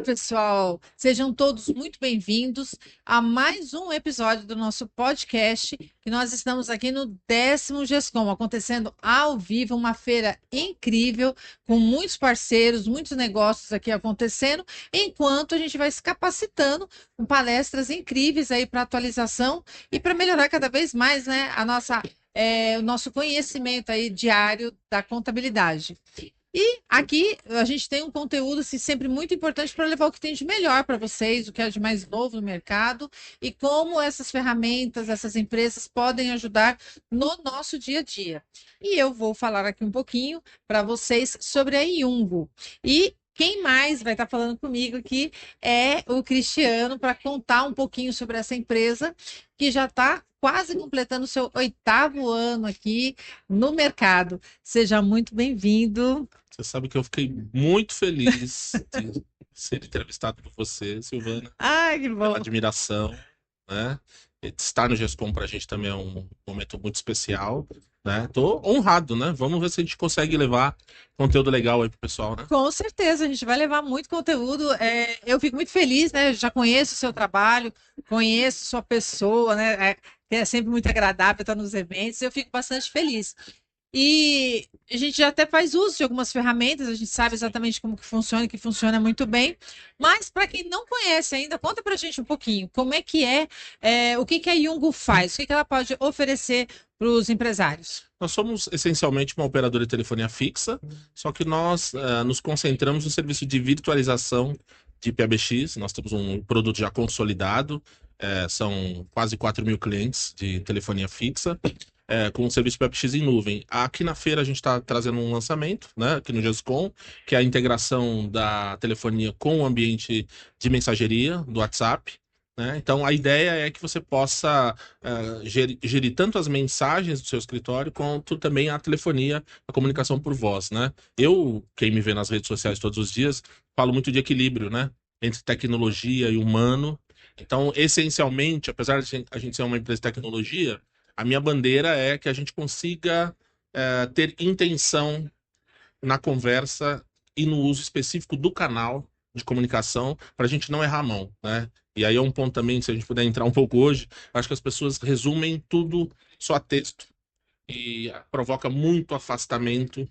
pessoal, sejam todos muito bem-vindos a mais um episódio do nosso podcast, que nós estamos aqui no 10º GESCOM, acontecendo ao vivo, uma feira incrível, com muitos parceiros, muitos negócios aqui acontecendo, enquanto a gente vai se capacitando com palestras incríveis aí para atualização e para melhorar cada vez mais, né, o nosso conhecimento aí diário da contabilidade. E aqui a gente tem um conteúdo assim, sempre muito importante para levar o que tem de melhor para vocês, o que é de mais novo no mercado e como essas ferramentas, essas empresas podem ajudar no nosso dia a dia. E eu vou falar aqui um pouquinho para vocês sobre a Iungo. E quem mais vai estar falando comigo aqui é o Cristiano para contar um pouquinho sobre essa empresa que já está quase completando o seu 8º ano aqui no mercado. Seja muito bem-vindo. Você sabe que eu fiquei muito feliz de ser entrevistado por você, Silvana. Ai, que bom. Pela admiração, né? Estar no GESCOM para a gente também é um momento muito especial, né? Tô honrado, né? Vamos ver se a gente consegue levar conteúdo legal aí pro pessoal, né? Com certeza, a gente vai levar muito conteúdo. Eu fico muito feliz, né? Já conheço o seu trabalho, conheço sua pessoa, né? É sempre muito agradável estar nos eventos. Eu fico bastante feliz. E a gente já até faz uso de algumas ferramentas, a gente sabe exatamente como que funciona muito bem. Mas para quem não conhece ainda, conta para a gente um pouquinho como é que o que a Iungo faz, o que ela pode oferecer para os empresários. Nós somos essencialmente uma operadora de telefonia fixa, só que nós nos concentramos no serviço de virtualização de PBX. Nós temos um produto já consolidado, são quase 4.000 clientes de telefonia fixa. Com o serviço PBX em nuvem. Aqui na feira a gente está trazendo um lançamento, né, aqui no GESCOM, que é a integração da telefonia com o ambiente de mensageria do WhatsApp, né? Então a ideia é que você possa gerir tanto as mensagens do seu escritório quanto também a telefonia, a comunicação por voz, né? Quem me vê nas redes sociais todos os dias, falo muito de equilíbrio, né, entre tecnologia e humano. Então, essencialmente, apesar de a gente ser uma empresa de tecnologia, a minha bandeira é que a gente consiga ter intenção na conversa e no uso específico do canal de comunicação para a gente não errar a mão, né? E aí é um ponto também, se a gente puder entrar um pouco hoje, acho que as pessoas resumem tudo só a texto e provoca muito afastamento,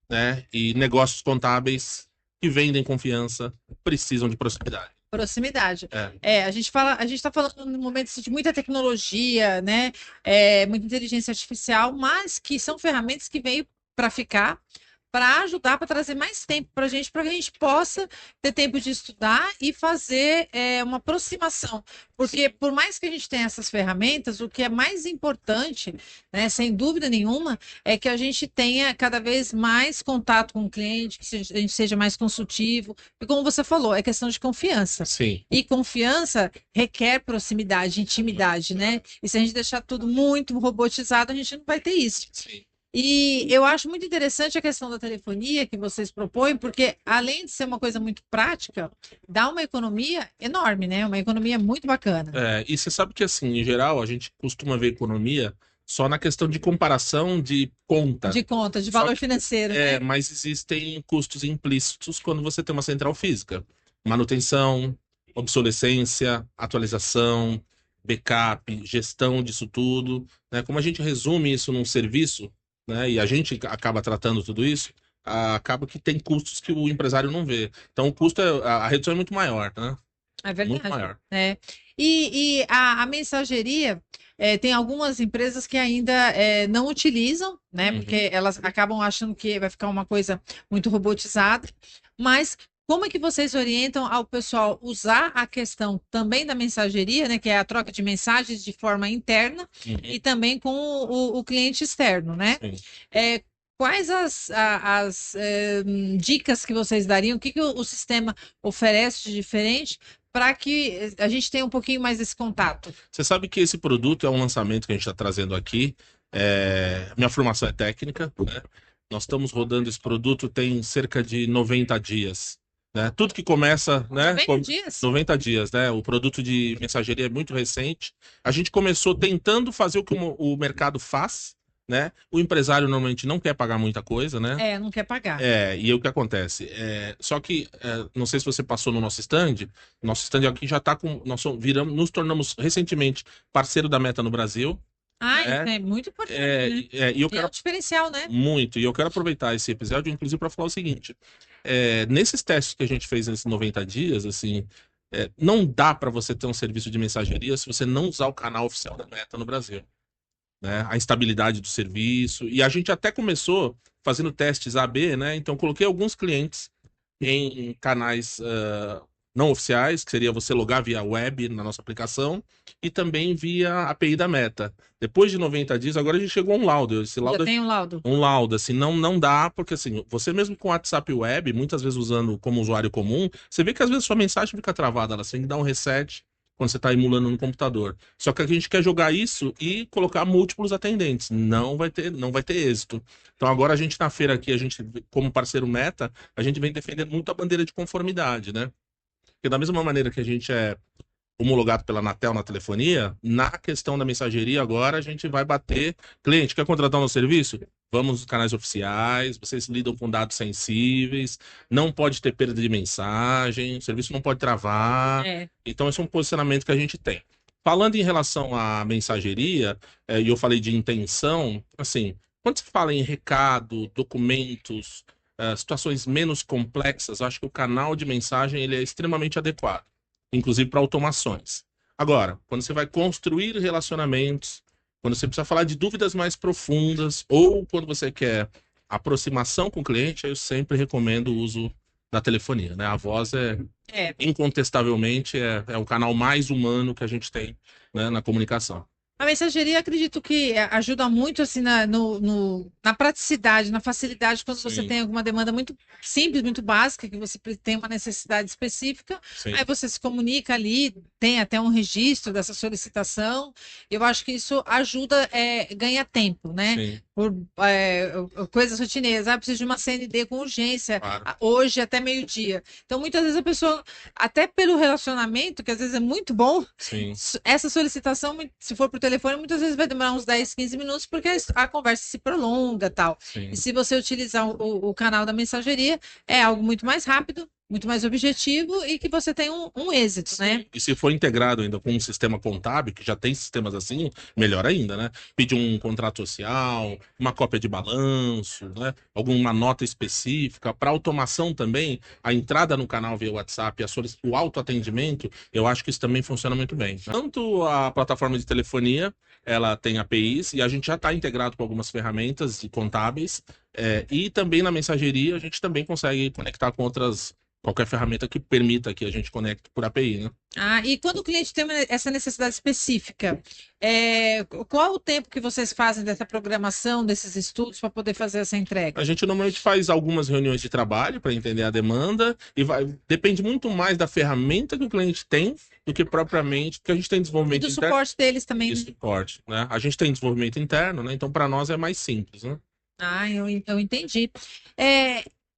né? E negócios contábeis que vendem confiança precisam de proximidade. Proximidade. A gente está falando num momento assim, de muita tecnologia, né? Muita inteligência artificial, mas que são ferramentas que veio para ficar, para ajudar, para trazer mais tempo para que a gente possa ter tempo de estudar e fazer uma aproximação. Porque, por mais que a gente tenha essas ferramentas, o que é mais importante, né, sem dúvida nenhuma, é que a gente tenha cada vez mais contato com o cliente, que a gente seja mais consultivo. E como você falou, é questão de confiança. Sim. E confiança requer proximidade, intimidade, né? E se a gente deixar tudo muito robotizado, a gente não vai ter isso. Sim. E eu acho muito interessante a questão da telefonia que vocês propõem, porque além de ser uma coisa muito prática, dá uma economia enorme, né? Uma economia muito bacana. E você sabe que, assim, em geral, a gente costuma ver economia só na questão de comparação de conta. De conta, de valor financeiro, né? Mas existem custos implícitos quando você tem uma central física. Manutenção, obsolescência, atualização, backup, gestão disso tudo, né? Como a gente resume isso num serviço, né, e a gente acaba tratando tudo isso, acaba que tem custos que o empresário não vê. Então o custo, a redução é muito maior, né? É verdade. Muito maior. E a mensageria, tem algumas empresas que ainda não utilizam, né? Porque elas acabam achando que vai ficar uma coisa muito robotizada. Mas como é que vocês orientam ao pessoal usar a questão também da mensageria, né? Que é a troca de mensagens de forma interna e também com o cliente externo, né? Quais as dicas que vocês dariam? O que o sistema oferece de diferente para que a gente tenha um pouquinho mais desse contato? Você sabe que esse produto é um lançamento que a gente está trazendo aqui. Minha formação é técnica, né? Nós estamos rodando esse produto tem cerca de 90 dias. Né? Tudo que começa, né? 90 dias? 90 dias, né? O produto de mensageria é muito recente. A gente começou tentando fazer o que o mercado faz, né? O empresário normalmente não quer pagar muita coisa, né? Não quer pagar. E aí o que acontece? Só que, não sei se você passou no nosso stand aqui já está com, nos tornamos recentemente parceiro da Meta no Brasil, Isso né? é muito importante, né? E eu É um quero diferencial, né? muito, e eu quero aproveitar esse episódio, inclusive, para falar o seguinte: nesses testes que a gente fez nesses 90 dias, assim, não dá para você ter um serviço de mensageria se você não usar o canal oficial da Meta no Brasil, né? A estabilidade do serviço. E a gente até começou fazendo testes AB, né? Então, coloquei alguns clientes em canais não oficiais, que seria você logar via web na nossa aplicação, e também via API da Meta. Depois de 90 dias, agora a gente chegou a um laudo. Esse Já laudo, tem um laudo. um laudo, assim, não dá, porque assim, você mesmo com WhatsApp web, muitas vezes usando como usuário comum, você vê que às vezes sua mensagem fica travada, ela tem que dar um reset quando você está emulando no computador. Só que a gente quer jogar isso e colocar múltiplos atendentes. Não vai ter êxito. Então agora a gente na feira aqui, a gente, como parceiro Meta, a gente vem defendendo muito a bandeira de conformidade, né? Porque da mesma maneira que a gente é homologado pela Anatel na telefonia, na questão da mensageria agora a gente vai bater. Cliente, quer contratar um serviço? Vamos nos canais oficiais, vocês lidam com dados sensíveis, não pode ter perda de mensagem, o serviço não pode travar. Então esse é um posicionamento que a gente tem. Falando em relação à mensageria, e eu falei de intenção, assim, quando se fala em recado, documentos, situações menos complexas, eu acho que o canal de mensagem ele é extremamente adequado, inclusive para automações. Agora, quando você vai construir relacionamentos, quando você precisa falar de dúvidas mais profundas, ou quando você quer aproximação com o cliente, aí eu sempre recomendo o uso da telefonia, né? A voz incontestavelmente, é o canal mais humano que a gente tem, né, na comunicação. A mensageria, acredito que ajuda muito assim na praticidade, na facilidade, quando você Sim. tem alguma demanda muito simples, muito básica, que você tem uma necessidade específica, Sim. aí você se comunica ali, tem até um registro dessa solicitação. Eu acho que isso ajuda, ganha tempo, né? Sim. Por coisas rotineiras. Preciso de uma CND com urgência, Claro. hoje até meio-dia. Então, muitas vezes a pessoa, até pelo relacionamento, que às vezes é muito bom, Sim. essa solicitação, se for por telefone, muitas vezes vai demorar uns 10, 15 minutos, porque a conversa se prolonga e tal. Sim. E se você utilizar o canal da mensageria, é algo muito mais rápido, muito mais objetivo e que você tem um êxito, né? E se for integrado ainda com um sistema contábil, que já tem sistemas assim, melhor ainda, né? Pedir um contrato social, uma cópia de balanço, né? Alguma nota específica. Para automação também, a entrada no canal via WhatsApp, o autoatendimento, eu acho que isso também funciona muito bem. Tanto a plataforma de telefonia, ela tem APIs, e a gente já está integrado com algumas ferramentas contábeis, e também na mensageria a gente também consegue conectar com qualquer ferramenta que permita que a gente conecte por API, né? E quando o cliente tem essa necessidade específica, qual o tempo que vocês fazem dessa programação, desses estudos, para poder fazer essa entrega? A gente normalmente faz algumas reuniões de trabalho para entender a demanda e depende muito mais da ferramenta que o cliente tem do que propriamente, porque a gente tem desenvolvimento interno. E do suporte deles também, né? Suporte, né? A gente tem desenvolvimento interno, né? Então para nós é mais simples, né? Eu entendi.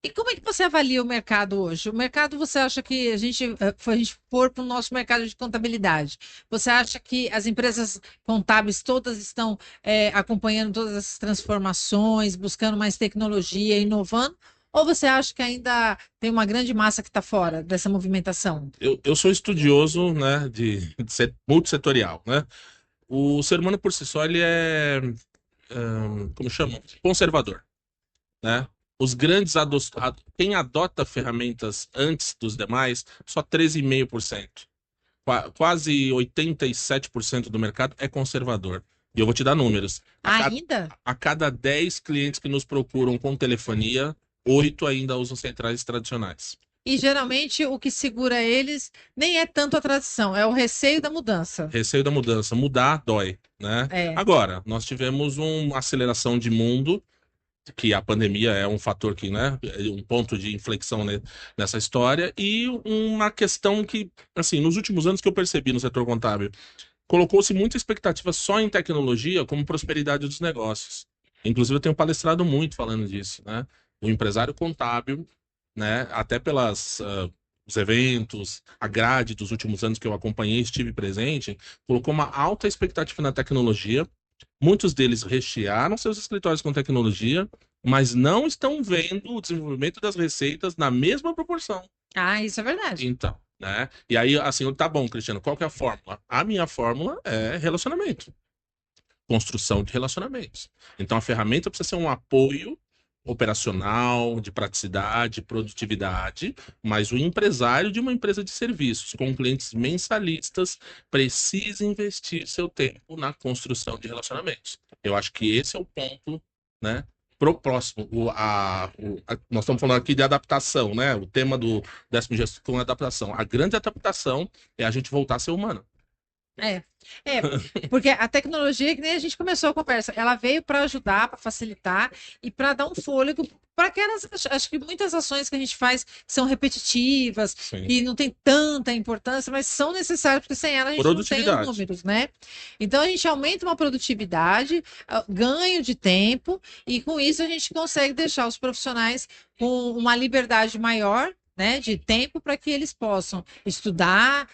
E como é que você avalia o mercado hoje? O mercado, você acha que a gente for para o nosso mercado de contabilidade? Você acha que as empresas contábeis todas estão acompanhando todas essas transformações, buscando mais tecnologia, inovando? Ou você acha que ainda tem uma grande massa que está fora dessa movimentação? Eu sou estudioso, né, de ser multissetorial, né? O ser humano por si só, ele como chama? Conservador, né? Os grandes quem adota ferramentas antes dos demais, só 13,5%. Quase 87% do mercado é conservador. E eu vou te dar números. Ainda? A cada 10 clientes que nos procuram com telefonia, 8 ainda usam centrais tradicionais. E geralmente o que segura eles nem é tanto a tradição, é o receio da mudança. Receio da mudança. Mudar dói, né? Agora, nós tivemos uma aceleração de mundo, que a pandemia é um fator que, né, é um ponto de inflexão nessa história, e uma questão que, assim, nos últimos anos que eu percebi no setor contábil, colocou-se muita expectativa só em tecnologia como prosperidade dos negócios. Inclusive, eu tenho palestrado muito falando disso, né? O empresário contábil, né, até os eventos, a grade dos últimos anos que eu acompanhei, estive presente, colocou uma alta expectativa na tecnologia, Muitos deles rechearam seus escritórios com tecnologia, mas não estão vendo o desenvolvimento das receitas na mesma proporção. Ah, isso é verdade. Então, né? E aí, assim, tá bom, Cristiano, qual que é a fórmula? A minha fórmula é relacionamento. Construção de relacionamentos. Então, a ferramenta precisa ser um apoio operacional, de praticidade, produtividade, mas o empresário de uma empresa de serviços com clientes mensalistas precisa investir seu tempo na construção de relacionamentos. Eu acho que esse é o ponto, né? Pro próximo, nós estamos falando aqui de adaptação, né? O tema do 10º gestão é adaptação. A grande adaptação é a gente voltar a ser humano. É, porque a tecnologia, que nem a gente começou a conversa, ela veio para ajudar, para facilitar e para dar um fôlego para aquelas, acho que muitas ações que a gente faz são repetitivas, Sim. que não tem tanta importância, mas são necessárias, porque sem ela a gente não tem os números, né? Então a gente aumenta uma produtividade, ganho de tempo, e com isso a gente consegue deixar os profissionais com uma liberdade maior, né, de tempo, para que eles possam estudar,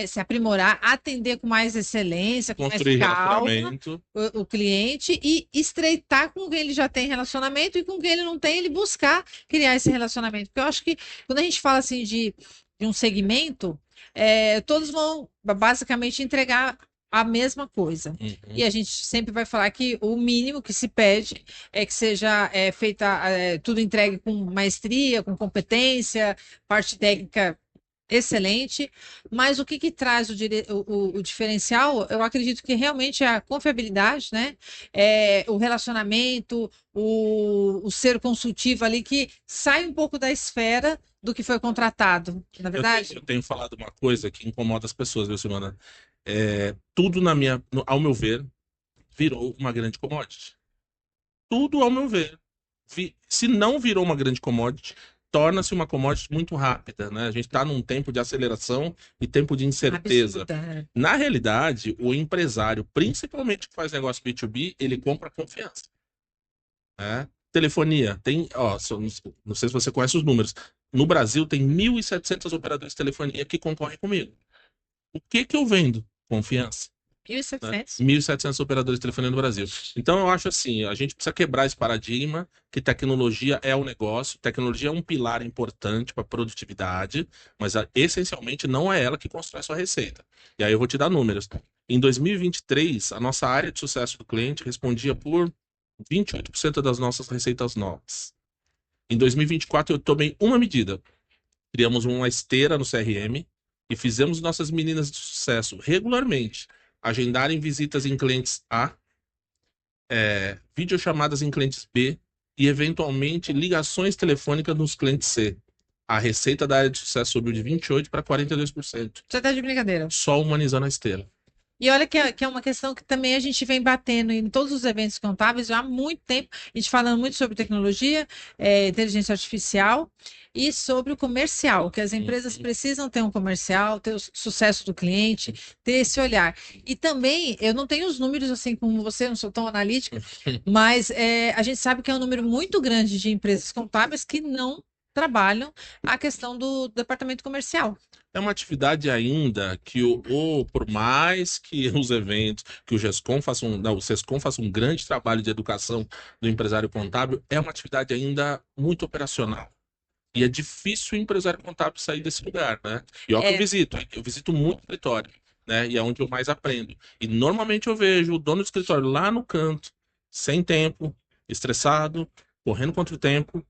se aprimorar, atender com mais excelência, com Construir mais calma relacionamento. o cliente, e estreitar com quem ele já tem relacionamento, e com quem ele não tem, ele buscar criar esse relacionamento. Porque eu acho que quando a gente fala assim de um segmento, todos vão basicamente entregar a mesma coisa. Uhum. E a gente sempre vai falar que o mínimo que se pede é que seja feita tudo entregue com maestria, com competência, parte técnica excelente, mas o que traz o diferencial, eu acredito que realmente é a confiabilidade, né? O relacionamento, o ser consultivo ali, que sai um pouco da esfera do que foi contratado, na verdade? Eu tenho falado uma coisa que incomoda as pessoas, viu, Simona? Tudo ao meu ver, virou uma grande commodity. Tudo, ao meu ver. Se não virou uma grande commodity, torna-se uma commodity muito rápida, né? A gente está num tempo de aceleração e tempo de incerteza. Absurda. Na realidade, o empresário, principalmente que faz negócio B2B, ele compra confiança. Né? Telefonia, não sei se você conhece os números. No Brasil, tem 1.700 operadores de telefonia que concorrem comigo. O que eu vendo? Confiança. 1.700. 1.700 operadores de telefonia no Brasil. Então, eu acho assim, a gente precisa quebrar esse paradigma que tecnologia é o negócio, tecnologia é um pilar importante para a produtividade, mas essencialmente não é ela que constrói sua receita. E aí eu vou te dar números. Em 2023, a nossa área de sucesso do cliente respondia por 28% das nossas receitas novas. Em 2024, eu tomei uma medida. Criamos uma esteira no CRM e fizemos nossas meninas de sucesso regularmente agendarem visitas em clientes A, videochamadas em clientes B e, eventualmente, ligações telefônicas nos clientes C. A receita da área de sucesso subiu de 28% para 42%. Você tá de brincadeira. Só humanizando a esteira. E olha que é uma questão que também a gente vem batendo em todos os eventos contábeis já há muito tempo, a gente falando muito sobre tecnologia, inteligência artificial e sobre o comercial, que as empresas precisam ter um comercial, ter o sucesso do cliente, ter esse olhar. E também, eu não tenho os números assim como você, não sou tão analítica, mas a gente sabe que é um número muito grande de empresas contábeis que não trabalham a questão do departamento comercial. É uma atividade ainda que, por mais que os eventos, que o GESCOM faça o SESCOM faça um grande trabalho de educação do empresário contábil, é uma atividade ainda muito operacional. E é difícil o empresário contábil sair desse lugar, né? E olha que eu visito muito escritório, né? E é onde eu mais aprendo. E normalmente eu vejo o dono do escritório lá no canto, sem tempo, estressado, correndo contra o tempo,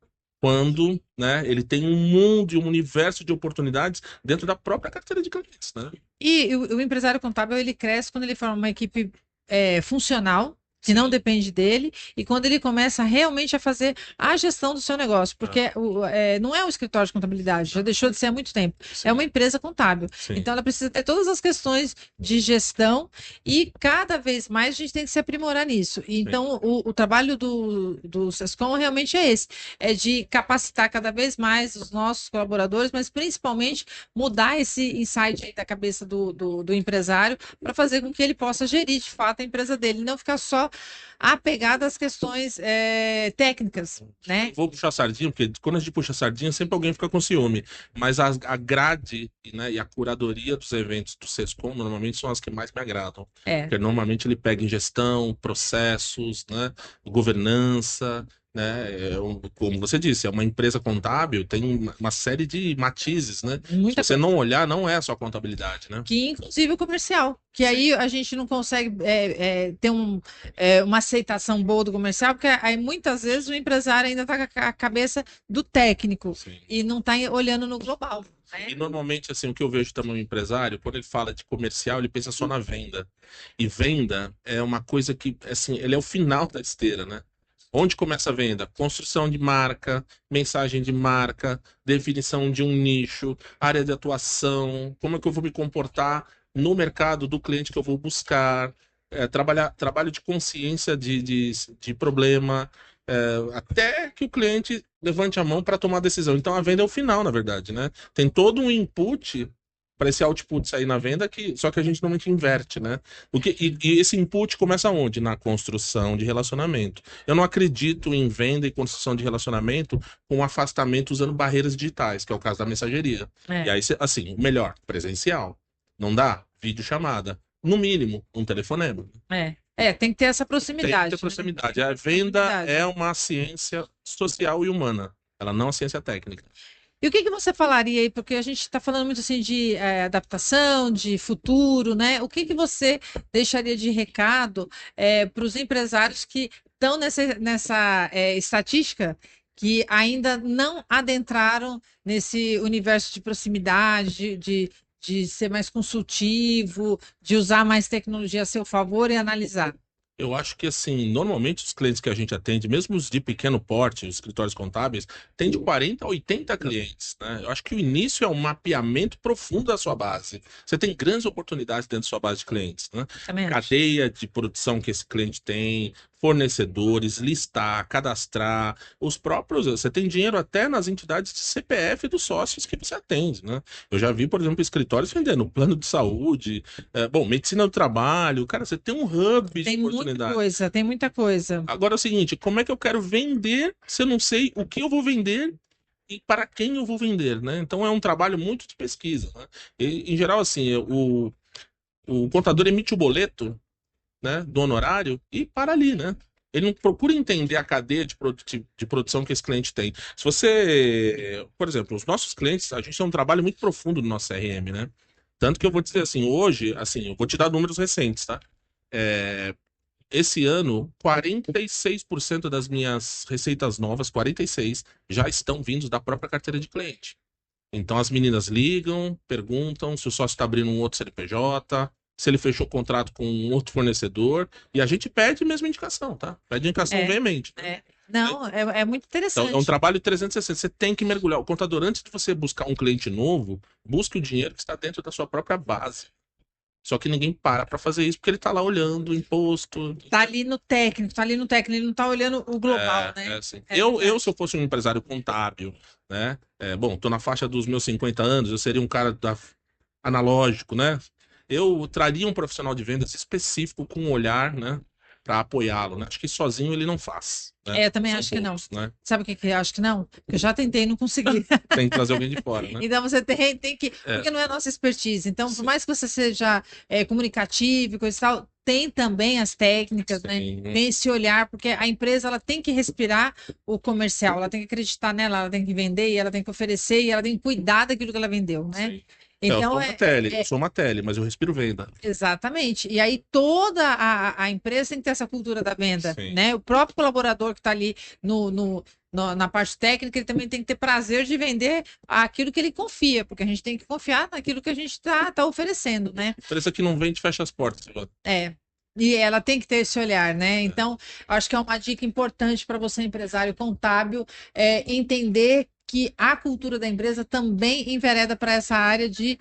quando, né, ele tem um mundo e um universo de oportunidades dentro da própria carteira de clientes, né? E o empresário contábil, ele cresce quando ele forma uma equipe funcional, que não depende dele, e quando ele começa realmente a fazer a gestão do seu negócio, porque não é um escritório de contabilidade, já deixou de ser há muito tempo, é uma empresa contábil. Sim. Então ela precisa ter todas as questões de gestão e cada vez mais a gente tem que se aprimorar nisso. E, então o trabalho do SESCOM realmente é esse, é de capacitar cada vez mais os nossos colaboradores, mas principalmente mudar esse insight aí da cabeça do empresário para fazer com que ele possa gerir de fato a empresa dele, não ficar só apegada às questões técnicas, né? Vou puxar a sardinha, porque quando a gente puxa a sardinha, sempre alguém fica com ciúme. Mas a grade, né, e a curadoria dos eventos do Sescom normalmente são as que mais me agradam. É. Porque normalmente ele pega em gestão, processos, né, governança, né? Como você disse, é uma empresa contábil, tem uma série de matizes, né? Muita Se você coisa. não olhar, não é só contabilidade, né? Que inclusive o comercial, que aí a gente não consegue ter uma aceitação boa do comercial, porque aí muitas vezes o empresário ainda está com a cabeça do técnico Sim. e não está olhando no global, né? E normalmente, assim, o que eu vejo também no empresário, quando ele fala de comercial, ele pensa só na venda. E venda é uma coisa que, assim, ele é o final da esteira, né? Onde começa a venda? Construção de marca, mensagem de marca, definição de um nicho, área de atuação, como é que eu vou me comportar no mercado do cliente que eu vou buscar, trabalho de consciência de problema, até que o cliente levante a mão para tomar a decisão. Então a venda é o final, na verdade, né? Tem todo um input para esse output sair na venda, só que a gente normalmente inverte, né? E esse input começa onde? Na construção de relacionamento. Eu não acredito em venda e construção de relacionamento com afastamento usando barreiras digitais, que é o caso da mensageria. É. E aí, assim, o melhor, presencial. Não dá? Videochamada. No mínimo, um telefonema. Tem que ter essa proximidade. Tem que ter proximidade. A venda é uma ciência social e humana. Ela não é uma ciência técnica. E o que você falaria aí? Porque a gente está falando muito assim de adaptação, de futuro, né? O que você deixaria de recado para os empresários que estão nessa estatística que ainda não adentraram nesse universo de proximidade, de ser mais consultivo, de usar mais tecnologia a seu favor e analisar? Eu acho que, assim, normalmente os clientes que a gente atende, mesmo os de pequeno porte, os escritórios contábeis, tem de 40 a 80 clientes, né? Eu acho que o início é um mapeamento profundo da sua base. Você tem grandes oportunidades dentro da sua base de clientes, né? Também acho. Cadeia de produção que esse cliente tem, fornecedores, listar, cadastrar, os próprios. Você tem dinheiro até nas entidades de CPF dos sócios que você atende, né? Eu já vi, por exemplo, escritórios vendendo plano de saúde, medicina do trabalho. Cara, você tem um hub de oportunidade. Tem muita coisa. Agora é o seguinte, como é que eu quero vender se eu não sei o que eu vou vender e para quem eu vou vender, né? Então é um trabalho muito de pesquisa, né? E, em geral, assim, o contador emite o boleto, né, do honorário e para ali, né? Ele não procura entender a cadeia de produção que esse cliente tem. Se você, por exemplo, os nossos clientes, a gente tem um trabalho muito profundo no nosso CRM, né? Tanto que eu vou dizer assim, hoje, assim, eu vou te dar números recentes, tá? Esse ano, 46% das minhas receitas novas, 46, já estão vindos da própria carteira de cliente. Então as meninas ligam, perguntam se o sócio está abrindo um outro CNPJ, se ele fechou contrato com um outro fornecedor, e a gente pede mesmo indicação, tá? Pede indicação veemente. Não, é muito interessante. Então, é um trabalho 360. Você tem que mergulhar. O contador, antes de você buscar um cliente novo, busque o dinheiro que está dentro da sua própria base. Só que ninguém para fazer isso porque ele tá lá olhando o imposto. Tá ali no técnico, ele não tá olhando o global, né? Assim. Eu, se eu fosse um empresário contábil, né? Bom, tô na faixa dos meus 50 anos, eu seria um cara analógico, né? Eu traria um profissional de vendas específico com um olhar, né? Para apoiá-lo, né? Acho que sozinho ele não faz. Né? Eu também São acho poucos, que não. Né? Sabe o que eu acho que não? Eu já tentei e não consegui. Tem que trazer alguém de fora, né? Então você tem que. Porque não é a nossa expertise. Então, por mais que você seja comunicativo e coisa e tal, tem também as técnicas, né? Tem esse olhar, porque a empresa ela tem que respirar o comercial, ela tem que acreditar nela, ela tem que vender, e ela tem que oferecer, e ela tem que cuidar daquilo que ela vendeu, né? Sim. Então, eu sou uma tele, mas eu respiro venda. Exatamente. E aí toda a empresa tem que ter essa cultura da venda, Sim. né? O próprio colaborador que está ali na parte técnica, ele também tem que ter prazer de vender aquilo que ele confia, porque a gente tem que confiar naquilo que a gente está oferecendo, né? Empresa que não vende, fecha as portas. E ela tem que ter esse olhar, né? Então, acho que é uma dica importante para você, empresário contábil, entender que a cultura da empresa também envereda para essa área de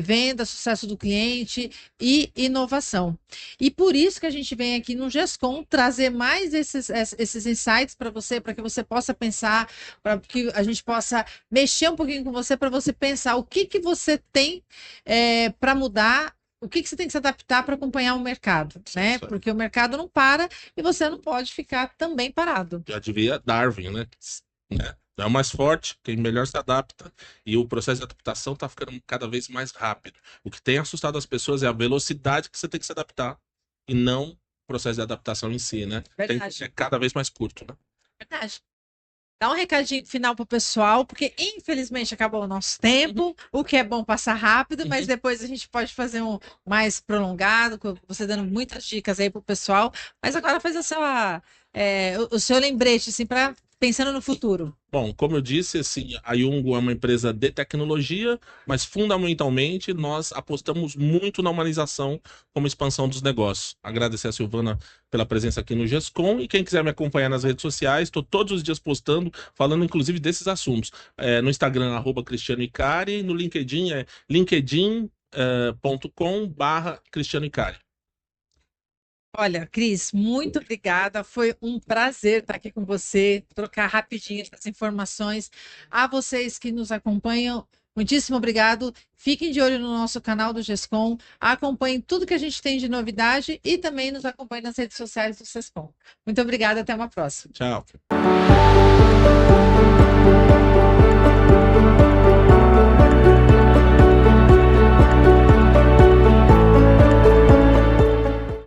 venda, sucesso do cliente e inovação. E por isso que a gente vem aqui no GESCOM trazer mais esses insights para você, para que você possa pensar, para que a gente possa mexer um pouquinho com você, para você pensar o que você tem para mudar o que você tem que se adaptar para acompanhar o mercado, né? Isso aí. Porque o mercado não para e você não pode ficar também parado. Já devia Darwin, né? É o mais forte, quem melhor se adapta, e o processo de adaptação está ficando cada vez mais rápido. O que tem assustado as pessoas é a velocidade que você tem que se adaptar, e não o processo de adaptação em si, né? Tem que Verdade, ser cada vez mais curto, né? verdade. Dá um recadinho final pro pessoal, porque infelizmente acabou o nosso tempo, o que é bom passar rápido, mas Uhum. depois a gente pode fazer um mais prolongado, com você dando muitas dicas aí pro pessoal. Mas agora faz o seu lembrete, assim, para pensando no futuro. Bom, como eu disse, assim, a Yungo é uma empresa de tecnologia, mas fundamentalmente nós apostamos muito na humanização como expansão dos negócios. Agradecer a Silvana pela presença aqui no GESCOM e quem quiser me acompanhar nas redes sociais, estou todos os dias postando, falando inclusive desses assuntos. No Instagram, @Cristiano Icari, no LinkedIn é linkedin.com/Cristiano Icari. Olha, Cris, muito obrigada. Foi um prazer estar aqui com você, trocar rapidinho essas informações. A vocês que nos acompanham, muitíssimo obrigado. Fiquem de olho no nosso canal do GESCOM, acompanhem tudo que a gente tem de novidade e também nos acompanhem nas redes sociais do GESCOM. Muito obrigada, até uma próxima. Tchau.